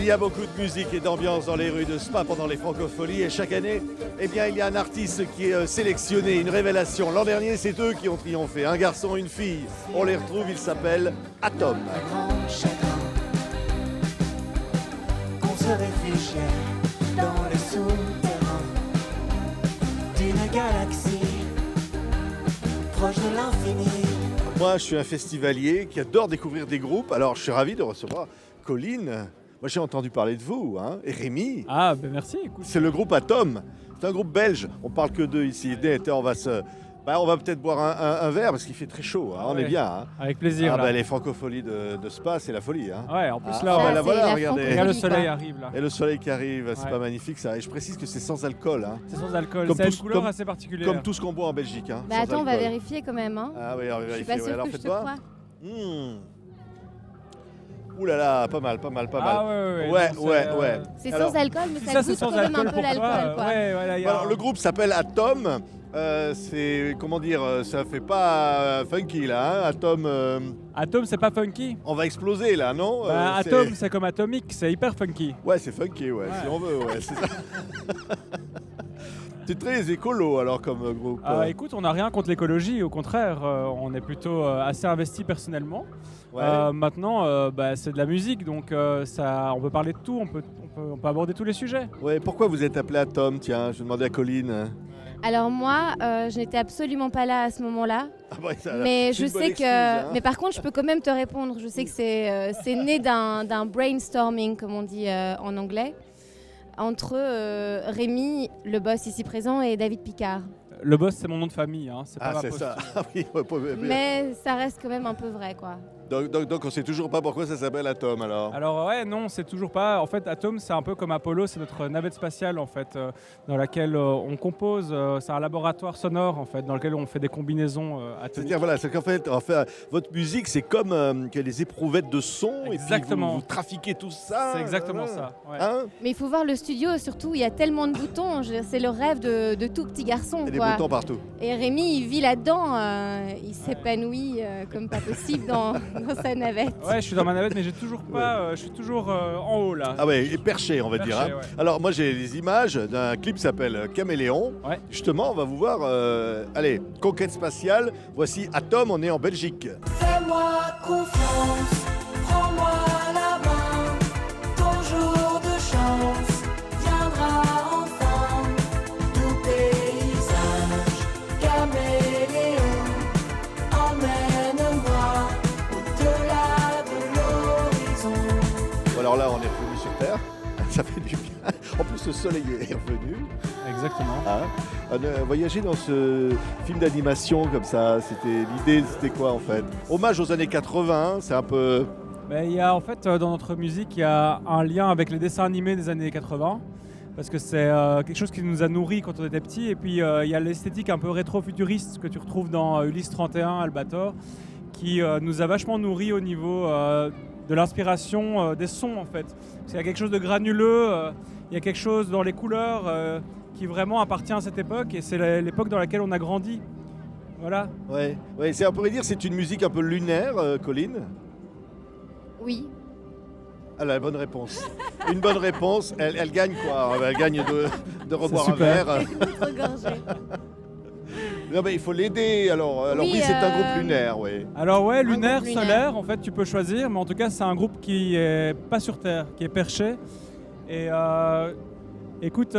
y a beaucoup de musique et d'ambiance dans les rues de Spa pendant les Francopholies et chaque année, eh bien, il y a un artiste qui est sélectionné, une révélation. L'an dernier, c'est eux qui ont triomphé, un garçon, une fille. On les retrouve, il s'appelle Atom. Un grand chagrin qu'on se réfugiait dans les souterrains d'une galaxie proche de l'infini. Moi, je suis un festivalier qui adore découvrir des groupes. Alors, je suis ravi de recevoir Colline. Moi, j'ai entendu parler de vous, hein, et Rémi. Ah, ben merci. Écoute. C'est le groupe Atom. C'est un groupe belge. On parle que d'eux ici. On va peut-être boire un verre parce qu'il fait très chaud. Hein. On est bien. Hein. Avec plaisir. Les Francopholies de Spa, c'est la folie. Hein. Ouais, en plus là, la voilà, regardez. Regarde le soleil arrive là. Et le soleil qui arrive, c'est pas magnifique ça. Et je précise que c'est sans alcool. Hein. C'est sans alcool. Comme C'est une couleur assez particulière. Comme tout ce qu'on boit en Belgique. Hein, attends, on va vérifier quand même. Hein. Ah oui, on va vérifier. Je suis pas sûre alors que je te faites-moi. crois. Ouh là là, pas mal. Ah ouais. C'est sans alcool, mais ça goûte quand même un peu l'alcool. Ouais, voilà, Alors, le groupe s'appelle Atom. C'est, comment dire, ça fait pas funky là, hein, Atom. Atom, c'est pas funky. On va exploser là, non Atom, c'est comme atomique, c'est hyper funky. Ouais, c'est funky, ouais, si on veut, ouais, c'est ça. C'est très écolo alors comme groupe. Écoute, on n'a rien contre l'écologie, au contraire, on est plutôt assez investi personnellement. Ouais. Maintenant, c'est de la musique, donc on peut parler de tout, on peut aborder tous les sujets. Ouais, pourquoi vous êtes appelé Atom? Tiens, je vais demander à Colline. Alors moi, je n'étais absolument pas là à ce moment-là. Mais je sais que. Hein. Mais par contre, je peux quand même te répondre. Je sais que c'est né d'un brainstorming, comme on dit en anglais, entre Rémi, le boss ici présent, et David Picard. Le boss, c'est mon nom de famille, hein, c'est pas ma c'est posture. ça. Oui, mais ça reste quand même un peu vrai, quoi. Donc on sait toujours pas pourquoi ça s'appelle Atom alors. Alors ouais, non, c'est toujours pas. En fait, Atom, c'est un peu comme Apollo, c'est notre navette spatiale en fait, dans laquelle on compose. C'est un laboratoire sonore en fait, dans lequel on fait des combinaisons atomiques. C'est qu'en fait, votre musique, c'est comme les éprouvettes de son. Exactement. Et puis vous trafiquez tout ça. C'est exactement ça. Ouais. Hein, mais il faut voir le studio, surtout, il y a tellement de boutons. C'est le rêve de tout petit garçon. Il y a des boutons partout. Et Rémi, il vit là-dedans. Il s'épanouit comme pas possible dans sa navette. Ouais, je suis dans ma navette, mais j'ai toujours pas. Je suis toujours en haut là. Ah ouais, perché, on va dire. Hein. Ouais. Alors moi, j'ai les images d'un clip qui s'appelle Caméléon. Ouais. Justement, on va vous voir. Allez, conquête spatiale. Voici Atom. On est en Belgique. Fais-moi confiance, prends-moi la main, ton jour de chance viendra enfin. Tout paysage, caméléon, emmène-moi au-delà de l'horizon. Bon, alors là, on est revenu sur Terre. Ça fait du bien. En plus, le soleil est revenu. Exactement. Voyager dans ce film d'animation comme ça, l'idée, c'était quoi en fait? Hommage aux années 80, c'est un peu. Il y a en fait dans notre musique, il y a un lien avec les dessins animés des années 80. Parce que c'est quelque chose qui nous a nourris quand on était petits. Et puis il y a l'esthétique un peu rétro-futuriste que tu retrouves dans Ulysse 31, Albator, qui nous a vachement nourris au niveau de l'inspiration des sons en fait. Parce qu'il y a quelque chose de granuleux, il y a quelque chose dans les couleurs qui vraiment appartient à cette époque, et c'est l'époque dans laquelle on a grandi. Voilà. Ouais, on pourrait dire que c'est une musique un peu lunaire, Colline. Oui. Ah, la bonne réponse. Une bonne réponse, elle gagne quoi? Elle gagne de reboire un verre. Non mais il faut l'aider. Alors oui, c'est un groupe lunaire, oui. Alors ouais, lunaire, solaire, en fait tu peux choisir, mais en tout cas c'est un groupe qui est pas sur Terre, qui est perché. Et écoute,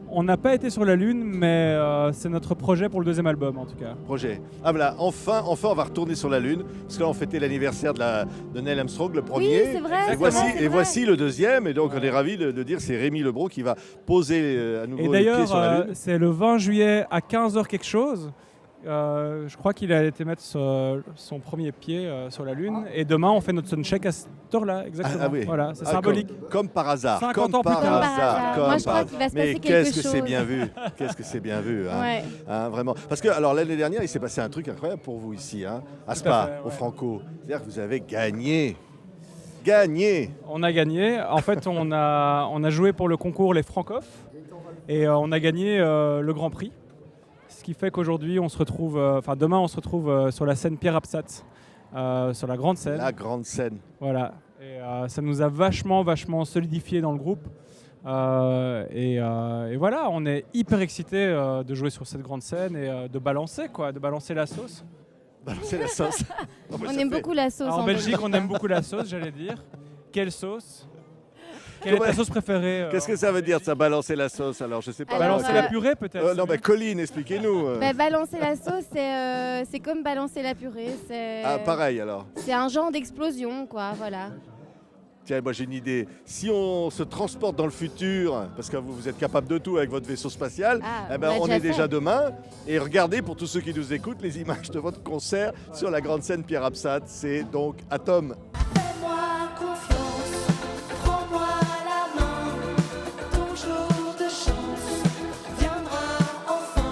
on n'a pas été sur la Lune, mais c'est notre projet pour le deuxième album en tout cas. Projet. Ah voilà, enfin on va retourner sur la Lune, parce que là on fêtait l'anniversaire de Neil Armstrong, le premier. Oui, c'est vrai. Et voici le deuxième, et donc on est ravis de dire que c'est Rémi Lebro qui va poser à nouveau les pieds sur la Lune. C'est le 20 juillet à 15h quelque chose. Je crois qu'il a été mettre son premier pied sur la Lune. Et demain, on fait notre soundcheck à cette heure-là, exactement. Ah oui. Voilà, c'est symbolique. Comme par hasard. 50 ans plus tard. Moi, je crois qu'il va se passer quelque chose. Mais qu'est-ce que c'est bien vu. Qu'est-ce que c'est bien vu. Hein. Ouais. Hein, vraiment. Parce que alors l'année dernière, il s'est passé un truc incroyable pour vous ici, hein, à Spa, au Franco. C'est-à-dire que vous avez gagné. On a gagné. En fait, on a joué pour le concours Les Francof. Et on a gagné le Grand Prix. Ce qui fait qu'aujourd'hui, on se retrouve, demain, on se retrouve sur la scène Pierre Absat sur la grande scène. La grande scène. Voilà. Et ça nous a vachement solidifié dans le groupe. Et voilà, on est hyper excités de jouer sur cette grande scène et de balancer la sauce. Balancer la sauce. Non, mais On ça aime fait- beaucoup la sauce. En Belgique, on aime beaucoup la sauce, j'allais dire. Quelle sauce? Quelle est ta sauce préférée Qu'est-ce que ça veut dire, ça, balancer la sauce? Alors, je sais pas. Alors, Balancer la purée, peut-être? Non, bah, Colline, expliquez-nous. Bah, balancer la sauce, c'est comme balancer la purée. Ah, pareil, alors. C'est un genre d'explosion, quoi. Voilà. Tiens, moi j'ai une idée. Si on se transporte dans le futur, parce que vous êtes capable de tout avec votre vaisseau spatial, Ah, eh ben, on on l'a est déjà déjà fait. demain. Et regardez, pour tous ceux qui nous écoutent, les images de votre concert sur la grande scène Pierre Absat. C'est donc Atom. Fais-moi confiance, prends-moi la main, ton jour de chance viendra enfin.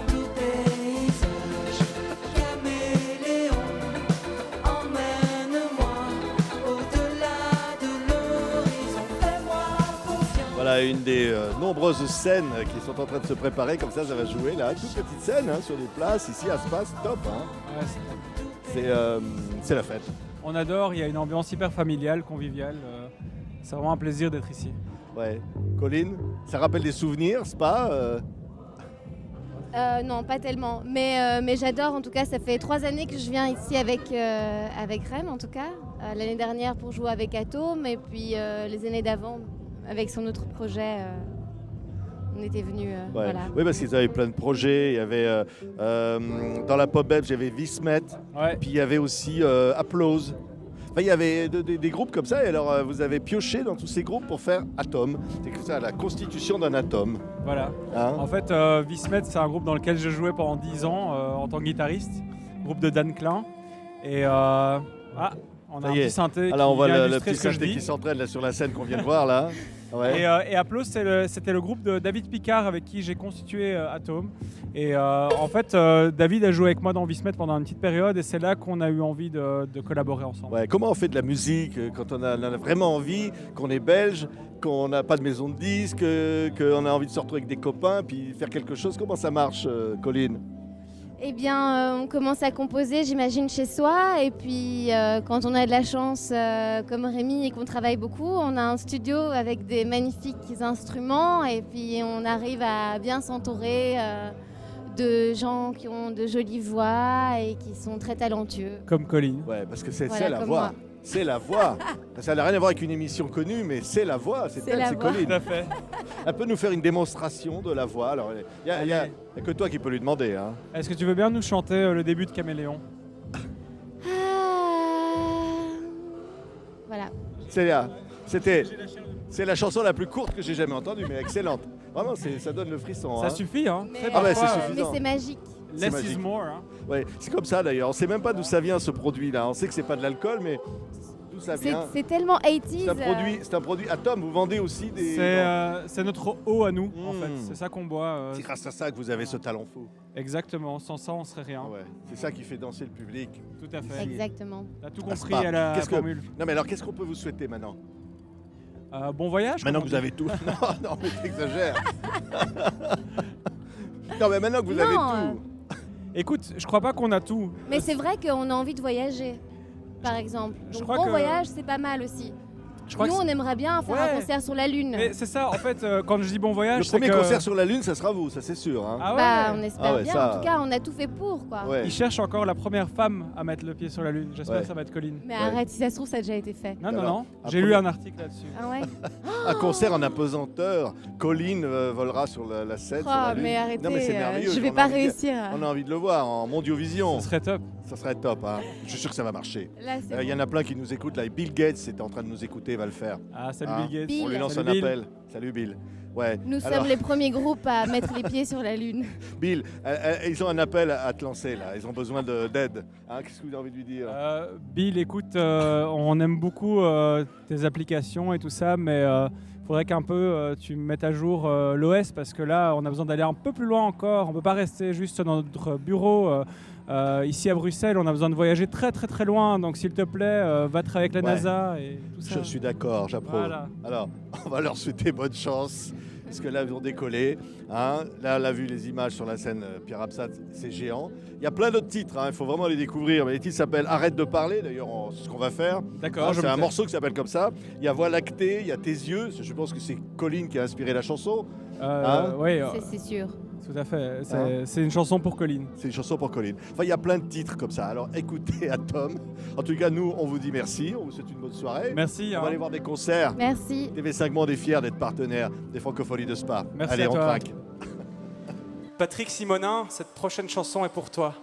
Tout paysage, caméléon, emmène-moi au-delà de l'horizon. Fais-moi confiance. Voilà une des nombreuses scènes qui sont en train de se préparer. Comme ça va jouer là. Toute petite scène hein, sur des places ici à Space. Top. Hein. Ouais, C'est la fête. on adore, il y a une ambiance hyper familiale, conviviale. C'est vraiment un plaisir d'être ici. Ouais. Colline, ça rappelle des souvenirs, c'est pas Non, pas tellement. Mais j'adore, en tout cas, ça fait 3 années que je viens ici avec Rem, en tout cas. L'année dernière pour jouer avec Atom, et puis les années d'avant, avec son autre projet, on était venus. Ouais. Voilà. Oui, parce qu'ils avaient plein de projets. Il y avait dans la pop belge, il y avait Vismet, Ouais. puis il y avait aussi Applause. Enfin, il y avait des groupes comme ça. Et alors, vous avez pioché dans tous ces groupes pour faire Atom. C'est que ça, la constitution d'un atome. Voilà. Hein. En fait, Vismet, c'est un groupe dans lequel je jouais pendant 10 ans en tant que guitariste, groupe de Dan Klein. Et on a Ça un y est. petit synthé Alors, on qui voit vient le illustrer petit ce que je synthé dis. qui s'entraîne là sur la scène qu'on vient de voir là. Ouais. Et Applause, c'était le groupe de David Picard avec qui j'ai constitué Atom. Et en fait, David a joué avec moi dans Vismet pendant une petite période et c'est là qu'on a eu envie de collaborer ensemble. Ouais, comment on fait de la musique quand on en a vraiment envie, qu'on est belge, qu'on n'a pas de maison de disques, qu'on a envie de se retrouver avec des copains, puis faire quelque chose? Comment ça marche, Colline? Eh bien, on commence à composer, j'imagine, chez soi. Et puis, quand on a de la chance, comme Rémi, et qu'on travaille beaucoup, on a un studio avec des magnifiques instruments. Et puis, on arrive à bien s'entourer de gens qui ont de jolies voix et qui sont très talentueux. Comme Colline. Ouais, parce que c'est Voilà, la comme voix. moi. C'est la voix. Ça n'a rien à voir avec une émission connue, mais c'est la voix. C'est C'est elle, la c'est voix. Colline. Tout à fait. Elle peut nous faire une démonstration de la voix. Alors, il n'y a que toi qui peux lui demander. Hein. Est-ce que tu veux bien nous chanter le début de Caméléon? Voilà. C'est la chanson la plus courte que j'ai jamais entendue, mais excellente. Vraiment, ça donne le frisson. Ça hein. suffit, hein? Mais- C'est Ah bah, parfois, c'est Mais suffisant. c'est magique. C'est Less is magique. more. Hein? Ouais, c'est comme ça d'ailleurs. On sait même pas d'où ça vient ce produit-là. On sait que c'est pas de l'alcool, mais d'où ça C'est vient. c'est tellement 80s. C'est un produit Atom. Vous vendez aussi des. C'est notre eau à nous, en Mm. fait. C'est ça qu'on boit. C'est grâce à ça que vous avez ce talent fou. Exactement. Sans ça, on serait rien. Ouais. C'est ça qui fait danser le public. Tout à fait. Exactement. T'as tout Ah, c'est compris pas- à la qu'est-ce que- formule. Non mais alors qu'est-ce qu'on peut vous souhaiter maintenant? Bon voyage. Maintenant comme que on vous dit. avez tout. Non mais t'exagères. Non mais maintenant que vous Non, avez tout. Écoute, je crois pas qu'on a tout. Mais c'est vrai qu'on a envie de voyager, par exemple. je Donc, crois bon que- voyage, c'est pas mal aussi. Je crois Nous, que on aimerait bien faire un Ouais. concert sur la Lune. Mais c'est ça, en fait, quand je dis bon voyage, Le c'est premier que... concert sur la Lune, ça sera vous, ça c'est sûr. Hein. Ah ouais, Bah, on espère Ah ouais, bien. ça- En tout cas, on a tout fait pour, quoi. Ouais. Ils cherchent encore la première femme à mettre le pied sur la Lune. J'espère Ouais. que ça va être Colline. Mais Ouais. arrête, si ça se trouve, ça a déjà été fait. Non, non, Alors, non. un J'ai lu premier- un article là-dessus. Ah ouais. Un concert en apesanteur. Colline volera sur la scène. sur la Oh, Lune. mais arrêtez. Non mais c'est merveilleux. je vais on a pas envie de- réussir. On a envie de le voir en Mondiovision. Ce serait top. Ça serait top. Hein. Je suis sûr que ça va marcher. Là, c'est Il y bon. en a plein qui nous écoutent là. Et Bill Gates est en train de nous écouter, va le faire. Ah, salut Ah. Bill Gates. Bill. On lui lance Salut un Bill. appel. Salut Bill. Ouais. Nous Alors, sommes les premiers groupes à mettre les pieds sur la Lune. Bill, ils ont un appel à te lancer là. Ils ont besoin d'aide. Hein, qu'est-ce que vous avez envie de lui dire? Bill, écoute, on aime beaucoup tes applications et tout ça, mais faudrait qu'un peu tu mettes à jour l'OS parce que là, on a besoin d'aller un peu plus loin encore. On peut pas rester juste dans notre bureau. Ici à Bruxelles, on a besoin de voyager très très très loin. Donc s'il te plaît, va travailler avec la Ouais. NASA et tout ça. Je suis d'accord, j'approuve. Voilà. Alors, on va leur souhaiter bonne chance. parce que là, ils ont décollé. Hein. Là, on a vu les images sur la scène Pierre Absat, c'est géant. Il y a plein d'autres titres, hein, il faut vraiment les découvrir. Mais les titres s'appellent Arrête de parler, d'ailleurs, c'est ce qu'on va faire. D'accord, Hein, je c'est me un tais. morceau qui s'appelle comme ça. Il y a Voix lactée, il y a Tes yeux. Je pense que c'est Colline qui a inspiré la chanson. Hein Oui, C'est sûr. tout à fait. Hein C'est une chanson pour Colline. C'est une chanson pour Colline. Enfin, il y a plein de titres comme ça. Alors écoutez à Tom. En tout cas, nous, on vous dit merci. On vous souhaite une bonne soirée. Merci. On va aller voir des concerts. Merci. TV5 Monde est fier d'être partenaire des Francopholies de Spa. Merci Allez, à on toi. craque. Patrick Simonin, cette prochaine chanson est pour toi.